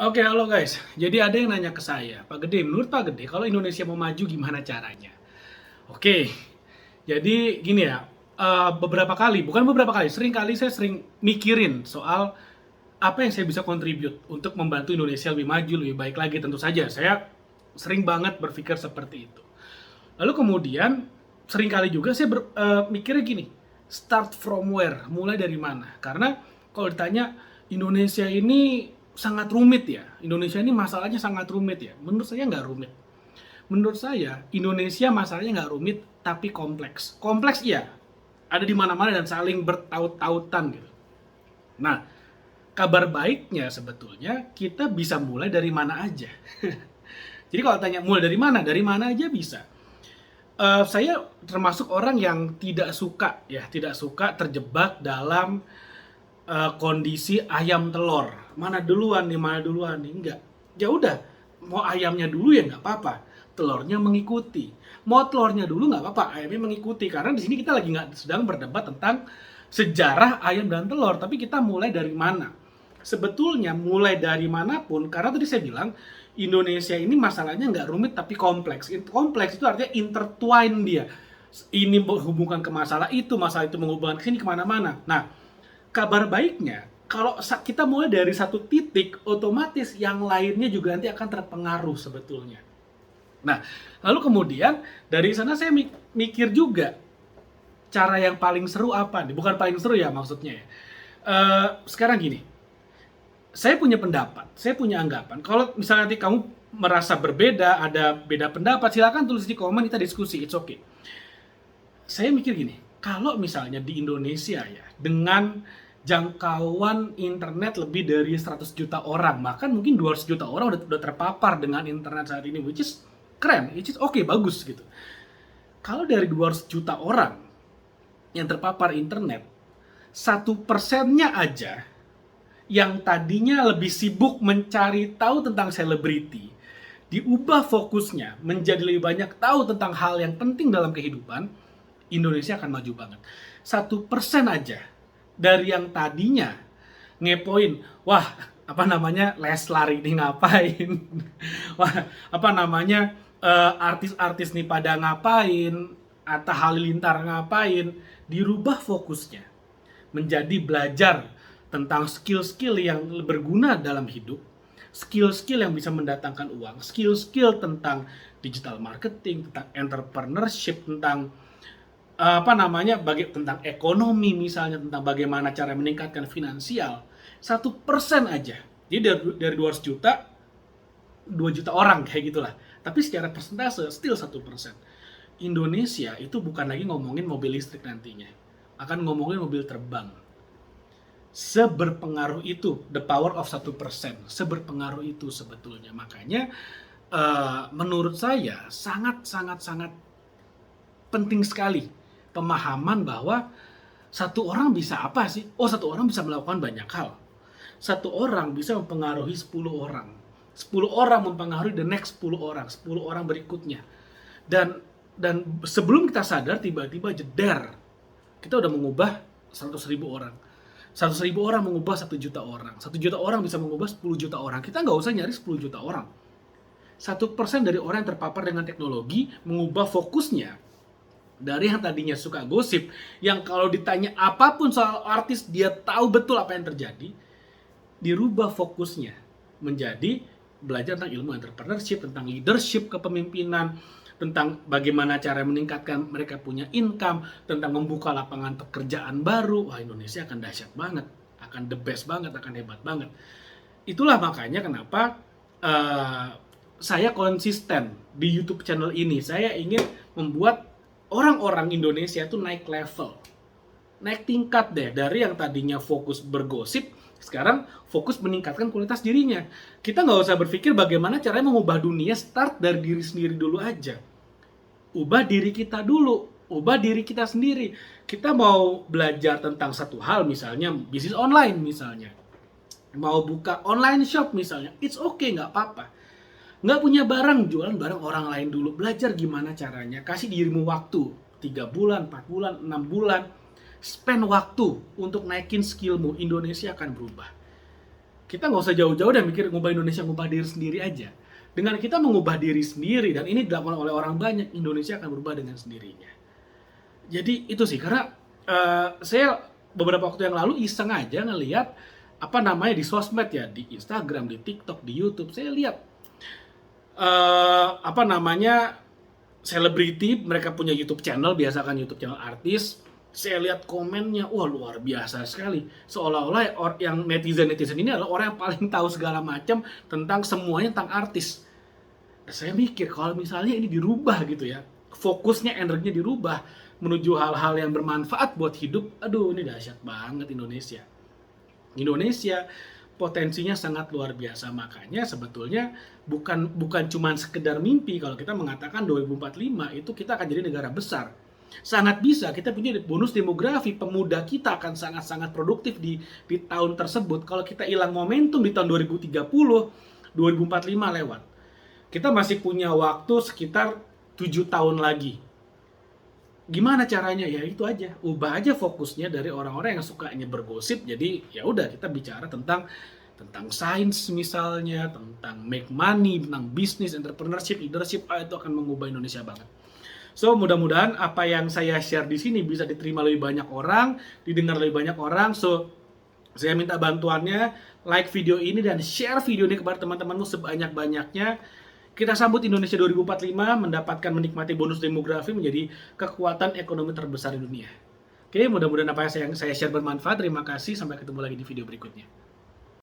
Oke, halo guys. Jadi ada yang nanya ke saya, Pak Gede, menurut Pak Gede, kalau Indonesia mau maju gimana caranya? Oke, jadi gini ya, beberapa kali, bukan beberapa kali, sering kali saya sering mikirin soal apa yang saya bisa contribute untuk membantu Indonesia lebih maju, lebih baik lagi. Tentu saja, saya sering banget berpikir seperti itu. Lalu kemudian, sering kali juga saya mikirnya gini, start from where, mulai dari mana? Karena kalau ditanya, Indonesia ini sangat rumit ya. Indonesia ini masalahnya sangat rumit ya. Menurut saya nggak rumit. Menurut saya Indonesia masalahnya nggak rumit tapi kompleks. Kompleks iya, ada di mana-mana dan saling bertaut-tautan gitu. Nah, kabar baiknya sebetulnya kita bisa mulai dari mana aja. Jadi kalau tanya mulai dari mana aja bisa. Saya termasuk orang yang tidak suka terjebak dalam kondisi ayam telur. Mana duluan nih, enggak. Ya udah, mau ayamnya dulu ya nggak apa-apa, telurnya mengikuti. Mau telurnya dulu nggak apa-apa, ayamnya mengikuti. Karena di sini kita lagi nggak sedang berdebat tentang sejarah ayam dan telur, tapi kita mulai dari mana? Sebetulnya mulai dari manapun, karena tadi saya bilang Indonesia ini masalahnya nggak rumit tapi kompleks. Kompleks itu artinya intertwine dia. Ini berhubungan ke masalah itu menghubungkan ke sini kemana-mana. Nah, kabar baiknya, kalau kita mulai dari satu titik, otomatis yang lainnya juga nanti akan terpengaruh sebetulnya. Nah, lalu kemudian dari sana saya mikir juga cara yang paling seru apa nih? Bukan paling seru ya maksudnya ya. Sekarang gini, saya punya pendapat, saya punya anggapan. Kalau misalnya nanti kamu merasa berbeda, ada beda pendapat, silakan tulis di komen, kita diskusi, it's okay. Saya mikir gini, kalau misalnya di Indonesia ya, dengan jangkauan internet lebih dari 100 juta orang, bahkan mungkin 200 juta orang udah terpapar dengan internet saat ini, which is keren, which is oke, bagus gitu. Kalau dari 200 juta orang yang terpapar internet, 1%-nya aja yang tadinya lebih sibuk mencari tahu tentang selebriti, diubah fokusnya menjadi lebih banyak tahu tentang hal yang penting dalam kehidupan, Indonesia akan maju banget. 1% aja dari yang tadinya ngepoin, wah apa namanya Leslar ini ngapain, wah apa namanya artis-artis nih pada ngapain, Atta Halilintar ngapain, dirubah fokusnya menjadi belajar tentang skill-skill yang berguna dalam hidup, skill-skill yang bisa mendatangkan uang, skill-skill tentang digital marketing, tentang entrepreneurship, tentang tentang ekonomi misalnya, tentang bagaimana cara meningkatkan finansial. 1% aja. Jadi dari 200 juta, 2 juta orang kayak gitulah. Tapi secara persentase still 1%. Indonesia itu bukan lagi ngomongin mobil listrik nantinya. Akan ngomongin mobil terbang. Seberpengaruh itu, the power of 1%. Seberpengaruh itu sebetulnya. Makanya menurut saya sangat penting sekali pemahaman bahwa satu orang bisa apa sih? Oh, satu orang bisa melakukan banyak hal. Satu orang bisa mempengaruhi 10 orang. 10 orang mempengaruhi the next 10 orang, 10 orang berikutnya. Dan sebelum kita sadar, tiba-tiba jeder, kita udah mengubah 100.000 orang. 100.000 orang mengubah 1 juta orang. 1 juta orang bisa mengubah 10 juta orang. Kita nggak usah nyari 10 juta orang. 1% dari orang yang terpapar dengan teknologi mengubah fokusnya dari yang tadinya suka gosip, yang kalau ditanya apapun soal artis dia tahu betul apa yang terjadi, dirubah fokusnya menjadi belajar tentang ilmu entrepreneurship, tentang leadership kepemimpinan, tentang bagaimana cara meningkatkan mereka punya income, tentang membuka lapangan pekerjaan baru. Wah, Indonesia akan dahsyat banget, akan the best banget, akan hebat banget. Itulah makanya kenapa saya konsisten di YouTube channel ini. Saya ingin membuat orang-orang Indonesia tuh naik level, naik tingkat deh, dari yang tadinya fokus bergosip, sekarang fokus meningkatkan kualitas dirinya. Kita nggak usah berpikir bagaimana caranya mengubah dunia, start dari diri sendiri dulu aja. Ubah diri kita dulu, ubah diri kita sendiri. Kita mau belajar tentang satu hal, misalnya bisnis online misalnya, mau buka online shop misalnya, it's okay, nggak apa-apa. Nggak punya barang, jualan barang orang lain dulu. Belajar gimana caranya. Kasih dirimu waktu. 3 bulan, 4 bulan, 6 bulan. Spend waktu untuk naikin skillmu. Indonesia akan berubah. kita nggak usah jauh-jauh dan mikir ngubah Indonesia, ngubah diri sendiri aja. Dengan kita mengubah diri sendiri, dan ini dilakukan oleh orang banyak, Indonesia akan berubah dengan sendirinya. Jadi itu sih, karena saya beberapa waktu yang lalu iseng aja ngelihat apa namanya di sosmed ya, di Instagram, di TikTok, di YouTube, saya lihat apa namanya selebriti, mereka punya YouTube channel, biasa kan YouTube channel artis. Saya lihat komennya, wah luar biasa sekali. Seolah-olah yang netizen-netizen ini adalah orang yang paling tahu segala macam tentang semuanya tentang artis. Nah, saya mikir kalau misalnya ini dirubah gitu ya, fokusnya, energinya dirubah menuju hal-hal yang bermanfaat buat hidup, aduh ini dahsyat banget Indonesia. Indonesia potensinya sangat luar biasa, makanya sebetulnya bukan cuma sekedar mimpi kalau kita mengatakan 2045 itu kita akan jadi negara besar. Sangat bisa kita punya bonus demografi, pemuda kita akan sangat-sangat produktif di tahun tersebut. Kalau kita hilang momentum di tahun 2030, 2045 lewat. Kita masih punya waktu sekitar 7 tahun lagi. Gimana caranya? Ya itu aja, ubah aja fokusnya dari orang-orang yang sukanya bergosip, jadi ya udah kita bicara tentang sains misalnya, tentang make money, tentang bisnis, entrepreneurship, leadership, itu akan mengubah Indonesia banget. So, mudah-mudahan apa yang saya share di sini bisa diterima lebih banyak orang, didengar lebih banyak orang. So, saya minta bantuannya, like video ini dan share video ini kepada teman-temanmu sebanyak-banyaknya. Kita sambut Indonesia 2045 mendapatkan menikmati bonus demografi menjadi kekuatan ekonomi terbesar di dunia. Oke, mudah-mudahan apa yang saya share bermanfaat. Terima kasih, sampai ketemu lagi di video berikutnya.